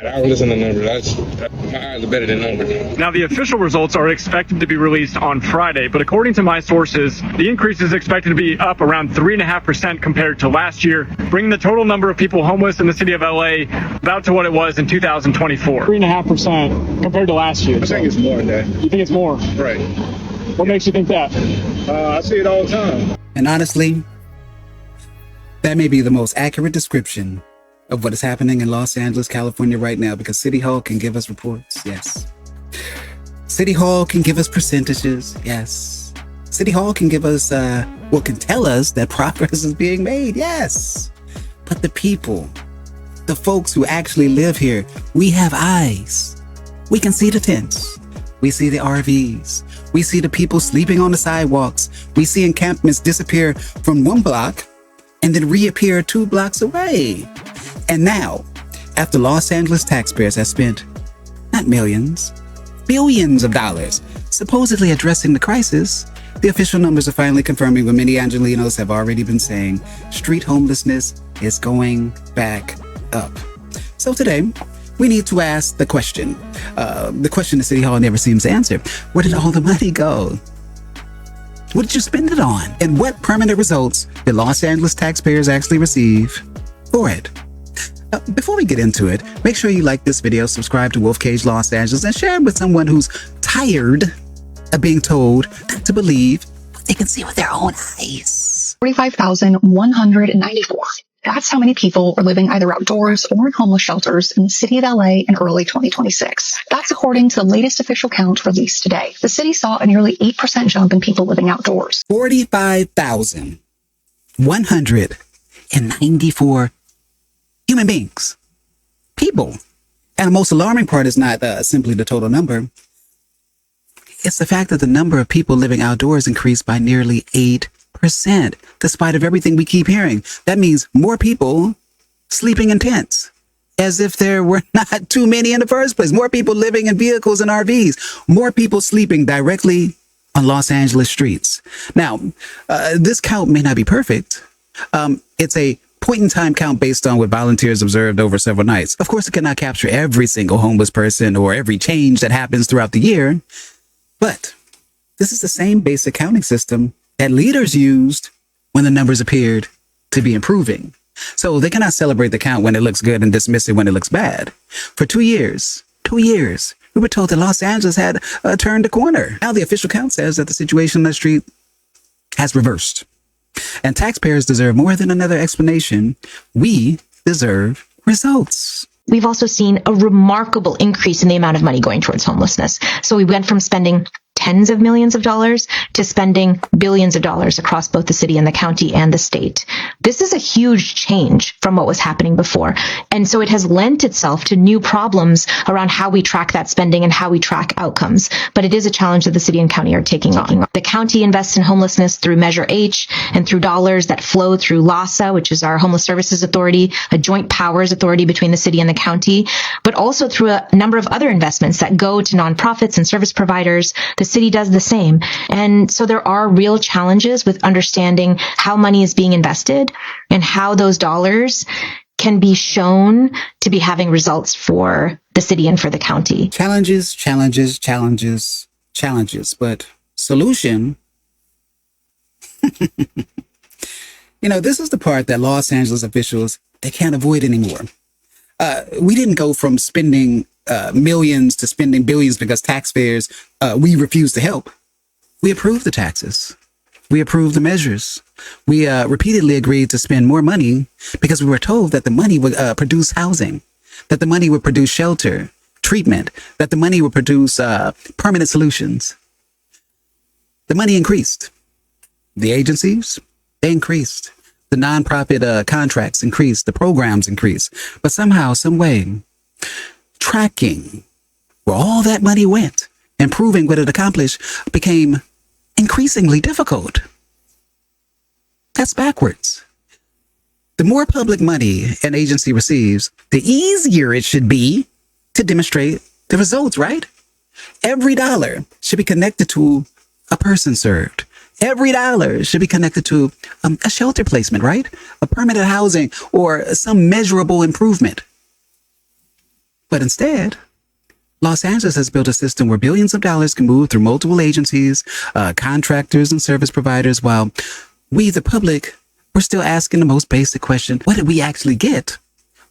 I don't listen to numbers. My eyes are better than numbers. Now, the official results are expected to be released on Friday, but according to my sources, the increase is expected to be up around 3.5% compared to last year, bringing the total number of people homeless in the city of LA about to what it was in 2024. 3.5% compared to last year. I think it's more than that. You think it's more? Right. What makes you think that? I see it all the time. And honestly, that may be the most accurate description of what is happening in Los Angeles, California right now, because City Hall can give us reports. Yes. City Hall can give us percentages. Yes. City Hall can give us, can tell us that progress is being made. Yes. But the people, the folks who actually live here, we have eyes. We can see the tents. We see the RVs. We see the people sleeping on the sidewalks. We see encampments disappear from one block and then reappear 2 blocks away. And now, after Los Angeles taxpayers have spent not millions, billions of dollars supposedly addressing the crisis, the official numbers are finally confirming what many Angelenos have already been saying: street homelessness is going back up. So today, we need to ask the question the City Hall never seems to answer. Where did all the money go? What did you spend it on? And what permanent results did Los Angeles taxpayers actually receive for it? Before we get into it, make sure you like this video, subscribe to Wolf Kage Los Angeles, and share it with someone who's tired of being told not to believe what they can see with their own eyes. 45,194. That's how many people are living either outdoors or in homeless shelters in the city of LA in early 2026. That's according to the latest official count released today. The city saw a nearly 8% jump in people living outdoors. 45,194 human beings. People. And the most alarming part is not simply the total number. It's the fact that the number of people living outdoors increased by nearly 8%, despite of everything we keep hearing. That means more people sleeping in tents, as if there were not too many in the first place. More people living in vehicles and RVs. More people sleeping directly on Los Angeles streets. Now, this count may not be perfect. It's a point-in-time count based on what volunteers observed over several nights. Of course, it cannot capture every single homeless person or every change that happens throughout the year. But this is the same basic counting system that leaders used when the numbers appeared to be improving. So they cannot celebrate the count when it looks good and dismiss it when it looks bad. For 2 years, we were told that Los Angeles had turned a corner. Now the official count says that the situation on the street has reversed. And taxpayers deserve more than another explanation. We deserve results. We've also seen a remarkable increase in the amount of money going towards homelessness. So we went from spending tens of millions of dollars to spending billions of dollars across both the city and the county and the state. This is a huge change from what was happening before. And so it has lent itself to new problems around how we track that spending and how we track outcomes. But it is a challenge that the city and county are taking on. The county invests in homelessness through Measure H and through dollars that flow through LAHSA, which is our Homeless Services Authority, a joint powers authority between the city and the county, but also through a number of other investments that go to nonprofits and service providers. The city does the same. And so there are real challenges with understanding how money is being invested and how those dollars can be shown to be having results for the city and for the county. Challenges. But solution? This is the part that Los Angeles officials, they can't avoid anymore. We didn't go from spending millions to spending billions because taxpayers, we refused to help. We approved the taxes. We approved the measures. We repeatedly agreed to spend more money because we were told that the money would produce housing, that the money would produce shelter, treatment, that the money would produce permanent solutions. The money increased. The agencies, they increased. The nonprofit contracts increased. The programs increased. But somehow, some way, tracking where all that money went and proving what it accomplished became increasingly difficult. That's backwards. The more public money an agency receives, the easier it should be to demonstrate the results, right? Every dollar should be connected to a person served. Every dollar should be connected to a shelter placement, right? A permanent housing or some measurable improvement. But instead, Los Angeles has built a system where billions of dollars can move through multiple agencies, contractors, and service providers, while we, the public, we're still asking the most basic question: what did we actually get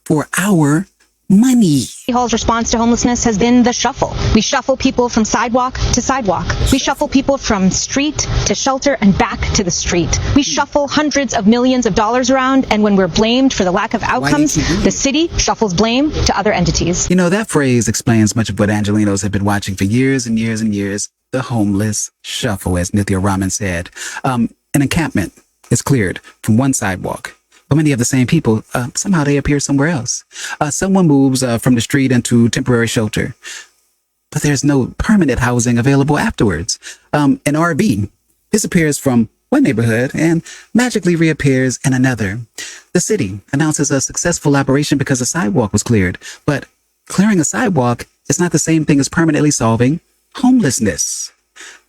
for our money? City Hall's response to homelessness has been the shuffle. We shuffle people from sidewalk to sidewalk. We shuffle people from street to shelter and back to the street. We shuffle hundreds of millions of dollars around, and when we're blamed for the lack of outcomes, the city shuffles blame to other entities. You know, that phrase explains much of what Angelenos have been watching for years and years and years. The homeless shuffle, as Nithya Raman said. An encampment is cleared from one sidewalk. But many of the same people, somehow they appear somewhere else. Someone moves from the street into temporary shelter, but there's no permanent housing available afterwards. An RV disappears from one neighborhood and magically reappears in another. The city announces a successful operation because a sidewalk was cleared, but clearing a sidewalk is not the same thing as permanently solving homelessness.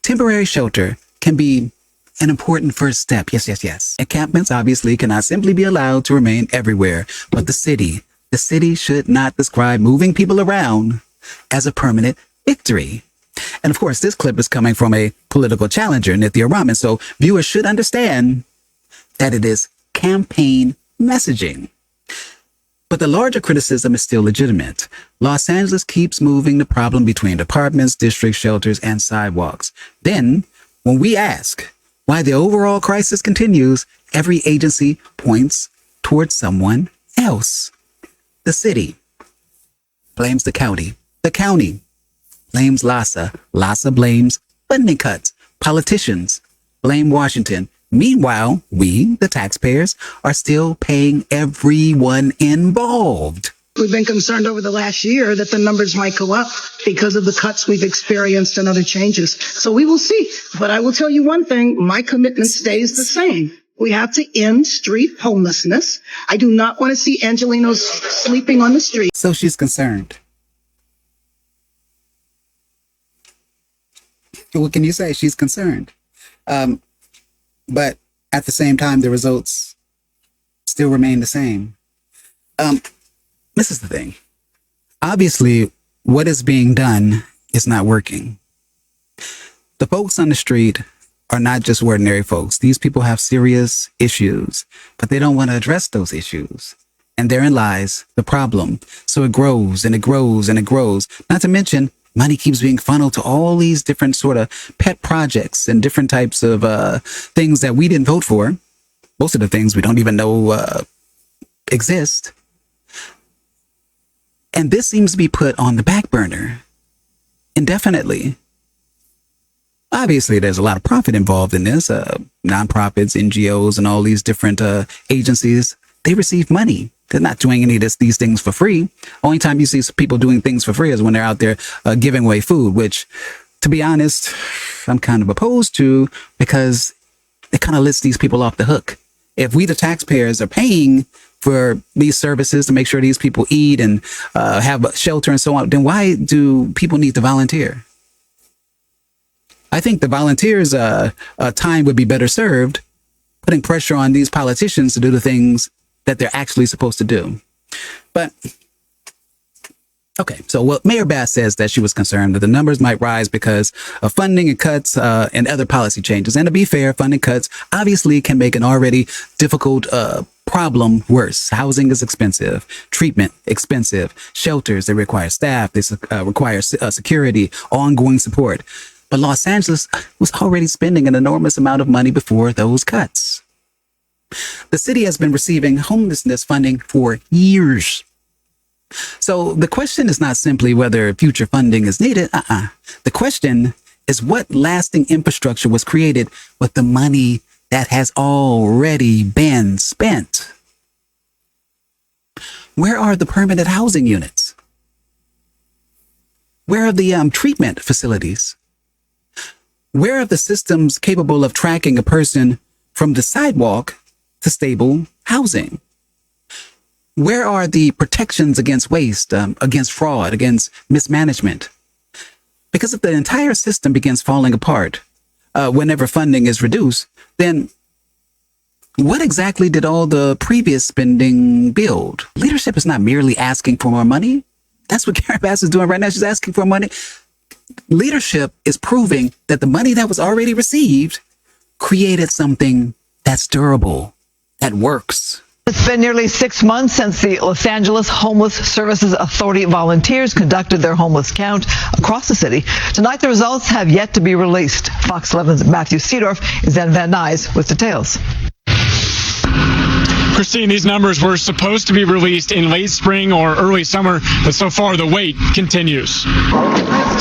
Temporary shelter can be an important first step. Yes. Encampments obviously cannot simply be allowed to remain everywhere, but the city should not describe moving people around as a permanent victory. And of course, this clip is coming from a political challenger, Nithya Raman, so viewers should understand that it is campaign messaging. But the larger criticism is still legitimate. Los Angeles keeps moving the problem between departments, districts, shelters, and sidewalks. Then, when we ask why the overall crisis continues, every agency points towards someone else. The city blames the county. The county blames LAHSA. LAHSA blames funding cuts. Politicians blame Washington. Meanwhile, we, the taxpayers, are still paying everyone involved. We've been concerned over the last year that the numbers might go up because of the cuts we've experienced and other changes. So we will see. But I will tell you one thing, my commitment stays the same. We have to end street homelessness. I do not want to see Angelenos sleeping on the street. So she's concerned. What can you say? She's concerned. But at the same time, the results still remain the same. This is the thing. Obviously, what is being done is not working. The folks on the street are not just ordinary folks. These people have serious issues, but they don't want to address those issues. And therein lies the problem. So it grows and it grows and it grows. Not to mention, money keeps being funneled to all these different sort of pet projects and different types of things that we didn't vote for. Most of the things we don't even know exist. And this seems to be put on the back burner indefinitely. Obviously, there's a lot of profit involved in this. Nonprofits, NGOs, and all these different agencies, they receive money. They're not doing any of these things for free. Only time you see people doing things for free is when they're out there giving away food, which, to be honest, I'm kind of opposed to, because it kind of lets these people off the hook. If we, the taxpayers, are paying for these services to make sure these people eat and have shelter and so on, then why do people need to volunteer? I think the volunteers' time would be better served putting pressure on these politicians to do the things that they're actually supposed to do. But, okay, so what Mayor Bass says that she was concerned that the numbers might rise because of funding and cuts and other policy changes. And to be fair, funding cuts obviously can make an already difficult problem worse. Housing is expensive, treatment expensive, shelters, they require staff, they require security, ongoing support. But Los Angeles was already spending an enormous amount of money before those cuts. The city has been receiving homelessness funding for years. So the question is not simply whether future funding is needed. The question is what lasting infrastructure was created with the money that has already been spent. Where are the permanent housing units? Where are the treatment facilities? Where are the systems capable of tracking a person from the sidewalk to stable housing? Where are the protections against waste, against fraud, against mismanagement? Because if the entire system begins falling apart whenever funding is reduced, then what exactly did all the previous spending build? Leadership is not merely asking for more money. That's what Karen Bass is doing right now. She's asking for money. Leadership is proving that the money that was already received created something that's durable, that works. It's been nearly 6 months since the Los Angeles Homeless Services Authority volunteers conducted their homeless count across the city. Tonight, the results have yet to be released. Fox 11's Matthew Seedorf is then Van Nuys with details. Christine, these numbers were supposed to be released in late spring or early summer, but so far the wait continues.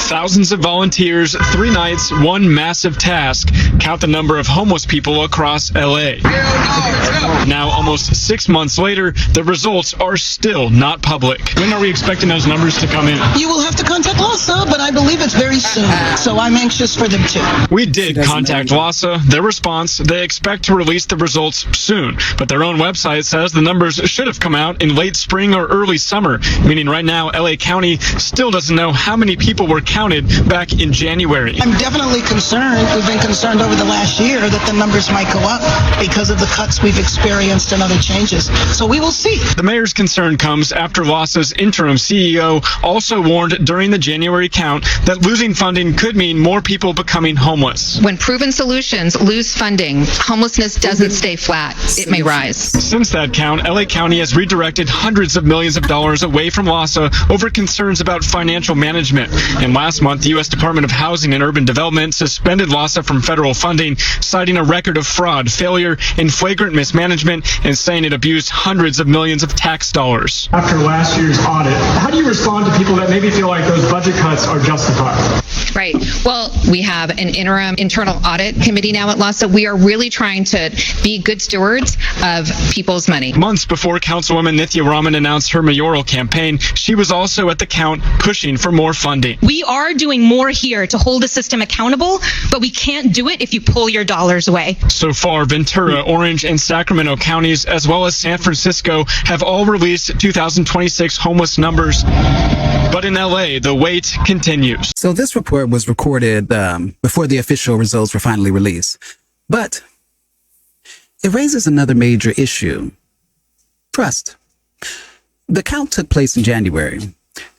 Thousands of volunteers, 3 nights, one massive task, count the number of homeless people across LA. Now, almost 6 months later, the results are still not public. When are we expecting those numbers to come in? You will have to contact LASA, but I believe it's very soon. So I'm anxious for them too. We did contact LASA. Their response, they expect to release the results soon, but their own website says the numbers should have come out in late spring or early summer, meaning right now LA County still doesn't know how many people were counted back in January. I'm definitely concerned. We've been concerned over the last year that the numbers might go up because of the cuts we've experienced and other changes. So we will see. The mayor's concern comes after LASA's interim CEO also warned during the January count that losing funding could mean more people becoming homeless. When proven solutions lose funding, homelessness doesn't stay flat. It may rise. Since that count, LA County has redirected hundreds of millions of dollars away from LASA over concerns about financial management. And last month, the U.S. Department of Housing and Urban Development suspended LASA from federal funding, citing a record of fraud, failure, and flagrant mismanagement, and saying it abused hundreds of millions of tax dollars. After last year's audit, how do you respond to people that maybe feel like those budget cuts are justified? Right. Well, we have an interim internal audit committee now at LASA. We are really trying to be good stewards of people's money. Months before Councilwoman Nithya Raman announced her mayoral campaign, she was also at the count pushing for more funding. We are doing more here to hold the system accountable, but we can't do it if you pull your dollars away. So far, Ventura, Orange, and Sacramento counties, as well as San Francisco, have all released 2026 homeless numbers. But in LA, the wait continues. So this report was recorded before the official results were finally released. But it raises another major issue. Trust. The count took place in January.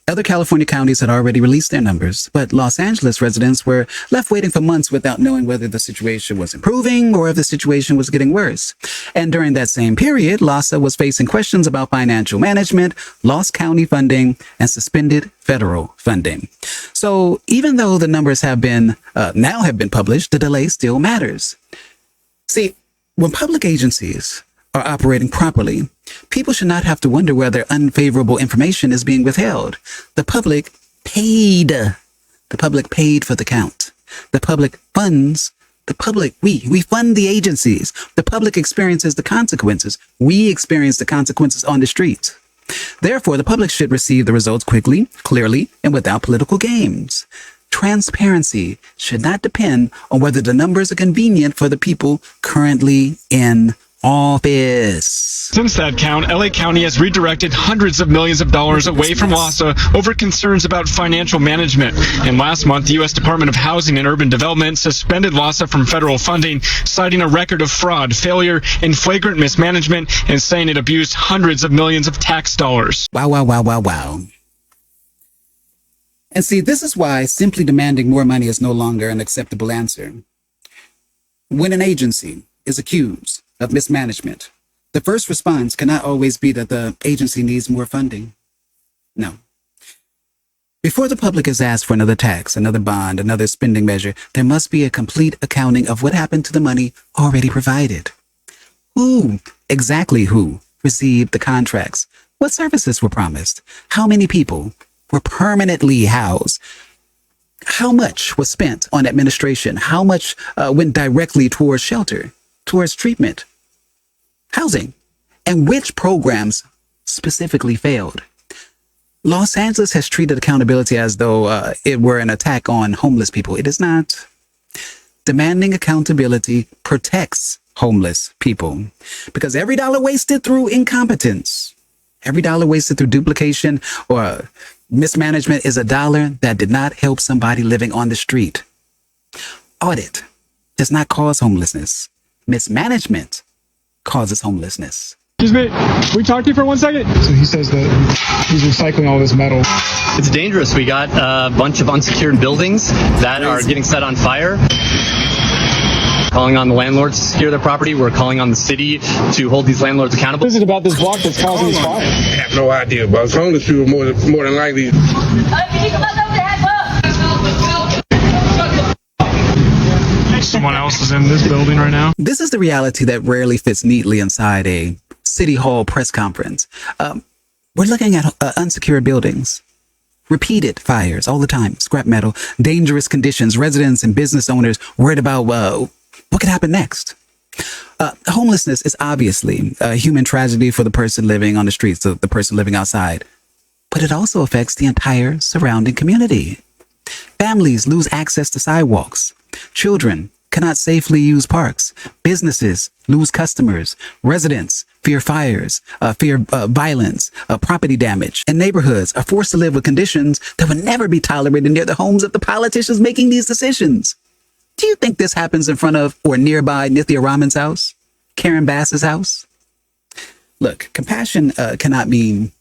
Other California counties had already released their numbers, but Los Angeles residents were left waiting for months without knowing whether the situation was improving or if the situation was getting worse. And during that same period, LASA was facing questions about financial management, lost county funding, and suspended federal funding. So even though the numbers have been published, the delay still matters. See, when public agencies are operating properly, people should not have to wonder whether unfavorable information is being withheld. The public paid. The public paid for the count. The public funds. The public, we fund the agencies. The public experiences the consequences. We experience the consequences on the streets. Therefore, the public should receive the results quickly, clearly, and without political games. Transparency should not depend on whether the numbers are convenient for the people currently in office. Since that count, LA County has redirected hundreds of millions of dollars away from LASA over concerns about financial management. And last month, the U.S. Department of Housing and Urban Development suspended LASA from federal funding, citing a record of fraud, failure, and flagrant mismanagement, and saying it abused hundreds of millions of tax dollars. Wow. And see, this is why simply demanding more money is no longer an acceptable answer. When an agency is accused of mismanagement, the first response cannot always be that the agency needs more funding. No. Before the public is asked for another tax, another bond, another spending measure, there must be a complete accounting of what happened to the money already provided. Who received the contracts? What services were promised? How many people were permanently housed? How much was spent on administration? How much went directly towards shelter, towards treatment, housing? And which programs specifically failed? Los Angeles has treated accountability as though it were an attack on homeless people. It is not. Demanding accountability protects homeless people, because every dollar wasted through incompetence, every dollar wasted through duplication or mismanagement is a dollar that did not help somebody living on the street. Audit does not cause homelessness. Mismanagement causes homelessness. Excuse me, can we talk to you for 1 second? So he says that he's recycling all this metal. It's dangerous. We got a bunch of unsecured buildings that are getting set on fire. Calling on the landlords to secure their property. We're calling on the city to hold these landlords accountable. What is it about this block that's causing this fire? I have no idea, but homeless people more than likely. Someone else is in this building right now. This is the reality that rarely fits neatly inside a City Hall press conference. We're looking at unsecured buildings, repeated fires all the time, scrap metal, dangerous conditions, residents and business owners worried about what could happen next. Homelessness is obviously a human tragedy for the person living on the streets, the person living outside, but it also affects the entire surrounding community. Families lose access to sidewalks. Children cannot safely use parks. Businesses lose customers. Residents fear fires, fear violence, property damage. And neighborhoods are forced to live with conditions that would never be tolerated near the homes of the politicians making these decisions. Do you think this happens in front of or nearby Nithya Raman's house? Karen Bass's house? Look, compassion cannot mean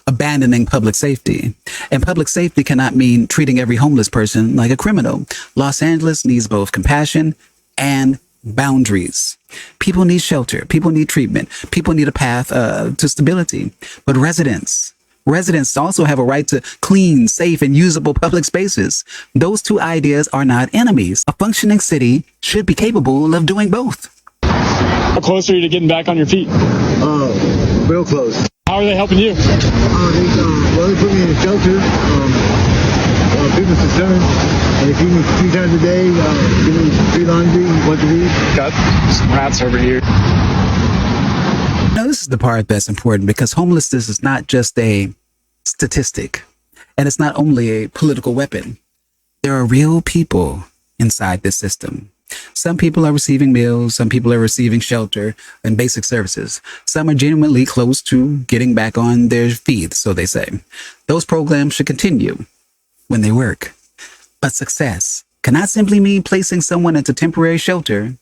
abandoning public safety. And public safety cannot mean treating every homeless person like a criminal. Los Angeles needs both compassion and boundaries. People need shelter. People need treatment. People need a path to stability. But residents also have a right to clean, safe, and usable public spaces. Those two ideas are not enemies. A functioning city should be capable of doing both. How close are you to getting back on your feet? Real close. How are they helping you? They put me in a shelter, business concern, and they feed me 3 times a day, give me free laundry once a week. Got some rats over here. Now, this is the part that's important because homelessness is not just a statistic, and it's not only a political weapon. There are real people inside this system. Some people are receiving meals, some people are receiving shelter and basic services. Some are genuinely close to getting back on their feet, so they say. Those programs should continue when they work. But success cannot simply mean placing someone into temporary shelter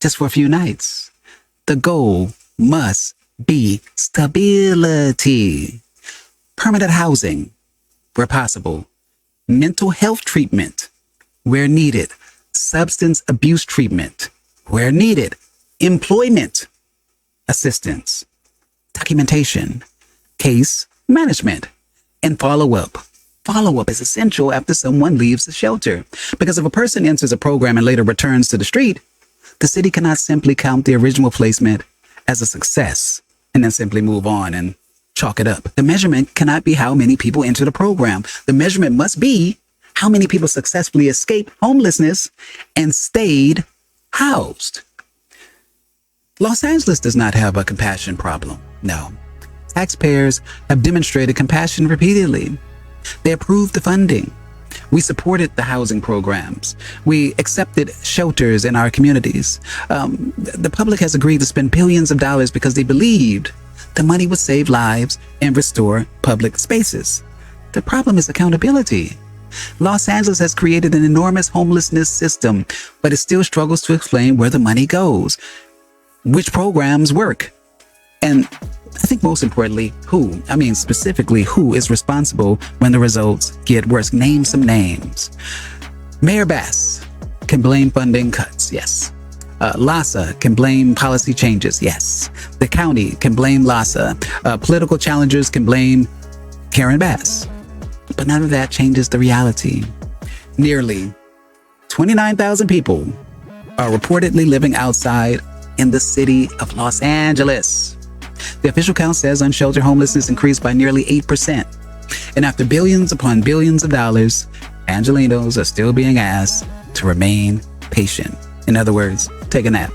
just for a few nights. The goal must be stability, permanent housing where possible, mental health treatment where needed, substance abuse treatment where needed, employment assistance, documentation, case management, and follow-up. Follow-up is essential after someone leaves the shelter, because if a person enters a program and later returns to the street, the city cannot simply count the original placement as a success and then simply move on and chalk it up. The measurement cannot be how many people enter the program. The measurement must be how many people successfully escaped homelessness and stayed housed. Los Angeles does not have a compassion problem. No. Taxpayers have demonstrated compassion repeatedly. They approved the funding. We supported the housing programs. We accepted shelters in our communities. The public has agreed to spend billions of dollars because they believed the money would save lives and restore public spaces. The problem is accountability. Los Angeles has created an enormous homelessness system, but it still struggles to explain where the money goes, which programs work, and I think most importantly, specifically who is responsible when the results get worse. Name some names. Mayor Bass can blame funding cuts, yes. LASA can blame policy changes, yes. The county can blame LASA. Political challengers can blame Karen Bass. But none of that changes the reality. Nearly 29,000 people are reportedly living outside in the city of Los Angeles. The official count says unsheltered homelessness increased by nearly 8%. And after billions upon billions of dollars, Angelenos are still being asked to remain patient. In other words, take a nap.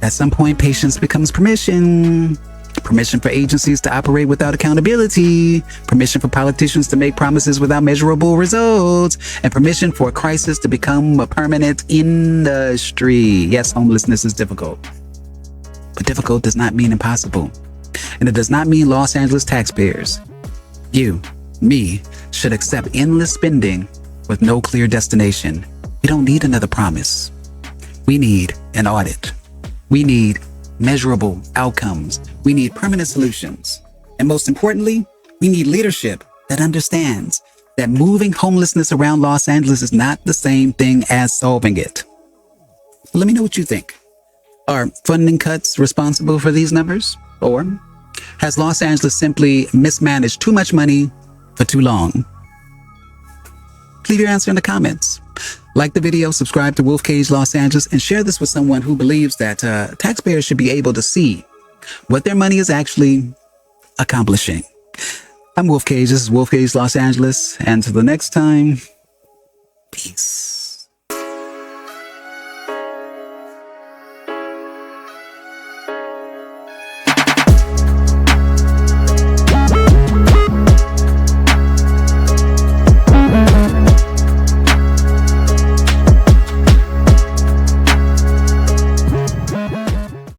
At some point, patience becomes permission. Permission for agencies to operate without accountability, permission for politicians to make promises without measurable results, and permission for a crisis to become a permanent industry. Yes, homelessness is difficult, but difficult does not mean impossible. And it does not mean Los Angeles taxpayers, you, me, should accept endless spending with no clear destination. We don't need another promise. We need an audit. We need measurable outcomes. We need permanent solutions. And most importantly, we need leadership that understands that moving homelessness around Los Angeles is not the same thing as solving it. Let me know what you think. Are funding cuts responsible for these numbers? Or has Los Angeles simply mismanaged too much money for too long? Leave your answer in the comments. Like the video, subscribe to Wolf Kage Los Angeles, and share this with someone who believes that taxpayers should be able to see what their money is actually accomplishing. I'm Wolf Kage. This is Wolf Kage Los Angeles. And until the next time, peace.